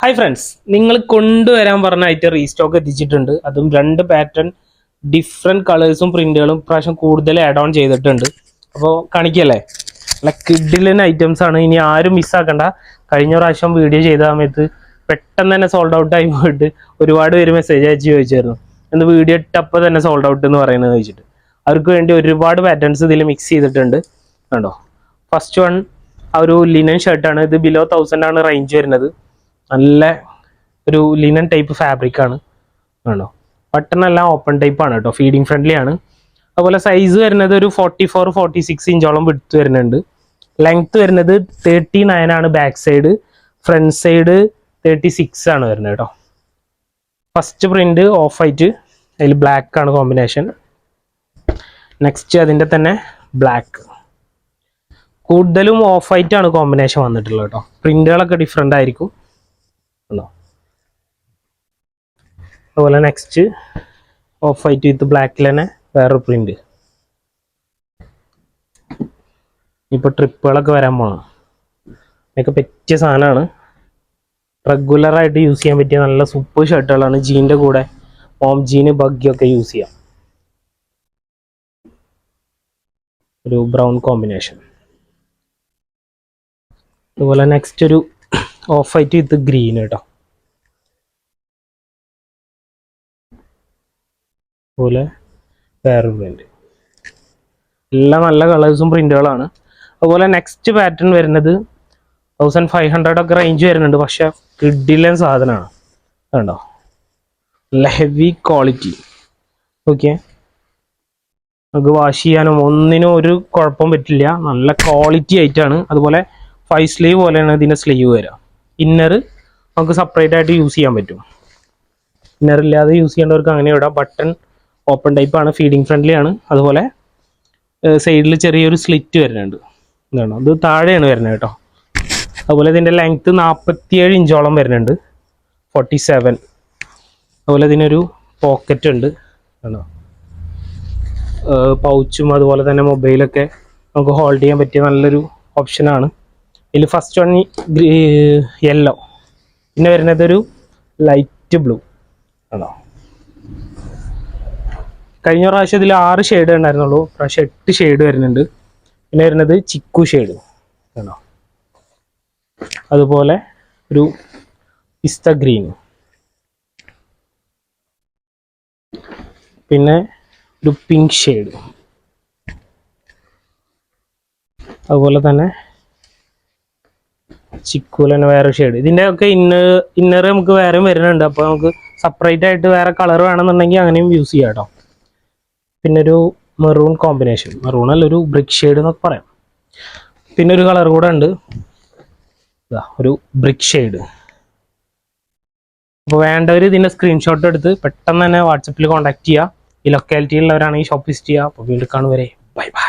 Hi friends, നിങ്ങൾ കൊണ്ടുവരാൻ പറഞ്ഞ ഐറ്റം റീസ്റ്റോക്ക് എത്തിച്ചിട്ടുണ്ട്. അതും രണ്ട് പാറ്റേൺ ഡിഫറെൻറ്റ് കളേഴ്സും പ്രിന്റുകളും പ്രാവശ്യം കൂടുതൽ ആഡ് ഓൺ ചെയ്തിട്ടുണ്ട്. അപ്പോൾ കാണിക്കല്ലേ, നല്ല കിഡിലൻ ഐറ്റംസ് ആണ്. ഇനി ആരും മിസ്സാക്കണ്ട. കഴിഞ്ഞ പ്രാവശ്യം വീഡിയോ ചെയ്ത സമയത്ത് പെട്ടെന്ന് തന്നെ സോൾഡ് ഔട്ട് ആയി പോയിട്ട് ഒരുപാട് പേര് മെസ്സേജ് അയച്ച് ചോദിച്ചായിരുന്നു, എന്ത് വീഡിയോ ഇട്ടപ്പോൾ തന്നെ സോൾഡ് ഔട്ട് എന്ന് പറയുന്നത് വെച്ചിട്ട്. അവർക്ക് വേണ്ടി ഒരുപാട് പാറ്റേൺസ് ഇതിൽ മിക്സ് ചെയ്തിട്ടുണ്ട്. കണ്ടോ, ഫസ്റ്റ് വൺ ആ ഒരു ലിനൻ ഷർട്ടാണ്. ഇത് ബിലോ 1000 ആണ് റേഞ്ച് വരുന്നത്. നല്ല ഒരു ലിനൻ ടൈപ്പ് ഫാബ്രിക് ആണ്. ആണോ, ബട്ടൺ എല്ലാം ഓപ്പൺ ടൈപ്പ് ആണ് കേട്ടോ, ഫീഡിങ് ഫ്രണ്ട്ലി ആണ്. അതുപോലെ സൈസ് വരുന്നത് ഒരു 44-46 ഇഞ്ചോളം വിഡ്ത്ത് വരുന്നുണ്ട്. ലെങ്ത് വരുന്നത് 39 ആണ് ബാക്ക് സൈഡ്, ഫ്രണ്ട് സൈഡ് 36 ആണ് വരുന്നത് കേട്ടോ. ഫസ്റ്റ് പ്രിന്റ് ഓഫ് വൈറ്റ്, അതിൽ ബ്ലാക്ക് ആണ് കോമ്പിനേഷൻ. നെക്സ്റ്റ് അതിൻ്റെ തന്നെ ബ്ലാക്ക്, കൂടുതലും ഓഫ് വൈറ്റ് ആണ് കോമ്പിനേഷൻ വന്നിട്ടുള്ളത് കേട്ടോ. പ്രിന്റുകളൊക്കെ ഡിഫറെൻ്റ് ആയിരിക്കും. അതുപോലെ നെക്സ്റ്റ് ഓഫ് വൈറ്റ് വിത്ത് ബ്ലാക്കിൽ തന്നെ വേറൊരു പ്രിന്റ്. ഇപ്പോൾ ട്രിപ്പുകളൊക്കെ വരാൻ പോകണം, അതിനൊക്കെ പറ്റിയ സാധനമാണ്. റെഗുലറായിട്ട് യൂസ് ചെയ്യാൻ പറ്റിയ നല്ല സൂപ്പർ ഷർട്ടുകളാണ്. ജീൻ്റെ കൂടെ മോം ജീന് ബഗ്ഗിയൊക്കെ യൂസ് ചെയ്യാം. ഒരു ബ്രൗൺ കോമ്പിനേഷൻ. അതുപോലെ നെക്സ്റ്റ് ഒരു ഓഫ് വൈറ്റ് വിത്ത് ഗ്രീൻ കേട്ടോ. അതുപോലെ വേറൊരു പ്രിന്റ്. എല്ലാം നല്ല കളേഴ്സും പ്രിന്റുകളാണ്. അതുപോലെ നെക്സ്റ്റ് പാറ്റേൺ വരുന്നത് 1500 ഒക്കെ റേഞ്ച് വരുന്നുണ്ട്. പക്ഷെ കിഡിലൻ സാധനമാണ്. കണ്ടോ, നല്ല ഹെവി ക്വാളിറ്റി. ഓക്കെ, നമുക്ക് വാഷ് ചെയ്യാനും ഒന്നിനും ഒരു കുഴപ്പം പറ്റില്ല. നല്ല ക്വാളിറ്റി ആയിട്ടാണ്. അതുപോലെ 5 സ്ലീവ് പോലെയാണ് ഇതിൻ്റെ സ്ലീവ് വരിക. ഇന്നർ നമുക്ക് സെപ്പറേറ്റ് ആയിട്ട് യൂസ് ചെയ്യാൻ പറ്റും. ഇന്നർ ഇല്ലാതെ യൂസ് ചെയ്യേണ്ടവർക്ക് അങ്ങനെ ഇടാം. ബട്ടൺ ഓപ്പൺ ടൈപ്പ് ആണ്, ഫീഡിങ് ഫ്രണ്ട്ലി ആണ്. അതുപോലെ സൈഡിൽ ചെറിയൊരു സ്ലിറ്റ് വരുന്നുണ്ട്. എന്താണ്, അത് താഴെയാണ് വരുന്നത് കേട്ടോ. അതുപോലെ ഇതിൻ്റെ ലെങ്ത്ത് 47 ഇഞ്ചോളം വരുന്നുണ്ട്, 47. അതുപോലെ ഇതിനൊരു പോക്കറ്റ് ഉണ്ട്. ആണോ, പൗച്ചും അതുപോലെ തന്നെ മൊബൈലൊക്കെ നമുക്ക് ഹോൾഡ് ചെയ്യാൻ പറ്റിയ നല്ലൊരു ഓപ്ഷനാണ്. ഇതിൽ ഫസ്റ്റ് വൺ യെല്ലോ, പിന്നെ വരുന്നത് ഒരു ലൈറ്റ് ബ്ലൂ. ആണോ, കഴിഞ്ഞ പ്രാവശ്യം ഇതിൽ 6 ഷെയ്ഡ് ഉണ്ടായിരുന്നുള്ളൂ, പ്രാവശ്യം 8 ഷെയ്ഡ് വരുന്നുണ്ട്. പിന്നെ വരുന്നത് ചിക്കു ഷെയ്ഡ് ആണോ. അതുപോലെ ഒരു പിസ്ത ഗ്രീൻ, പിന്നെ ഒരു പിങ്ക് ഷെയ്ഡ്. അതുപോലെ തന്നെ ചിക്കുവിൽ തന്നെ വേറെ ഷെയ്ഡ്. ഇതിൻ്റെ ഒക്കെ ഇന്നർ നമുക്ക് വേറെ വരുന്നുണ്ട്. അപ്പോൾ നമുക്ക് സെപ്പറേറ്റ് ആയിട്ട് വേറെ കളർ വേണമെന്നുണ്ടെങ്കിൽ അങ്ങനെയും യൂസ് ചെയ്യാം കേട്ടോ. പിന്നെ ഒരു മെറൂൺ കോമ്പിനേഷൻ, മെറൂൺ അല്ല, ഒരു ബ്രിക്ക് ഷെയ്ഡ് എന്നൊക്കെ പറയാം. പിന്നെ ഒരു കളർ കൂടെ ഉണ്ട്, ഒരു ബ്രിക്ക് ഷെയ്ഡ്. അപ്പോൾ വേണ്ടവർ ഇതിൻ്റെ സ്ക്രീൻഷോട്ട് എടുത്ത് പെട്ടെന്ന് തന്നെ വാട്സപ്പിൽ കോൺടാക്ട് ചെയ്യുക. ഈ ലൊക്കാലിറ്റിയിലുള്ളവരാണെങ്കിൽ ഷോപ്പ് വിസിറ്റ് ചെയ്യുക. അപ്പോൾ വീണ്ടും കാണുവരെ ബൈ ബൈ.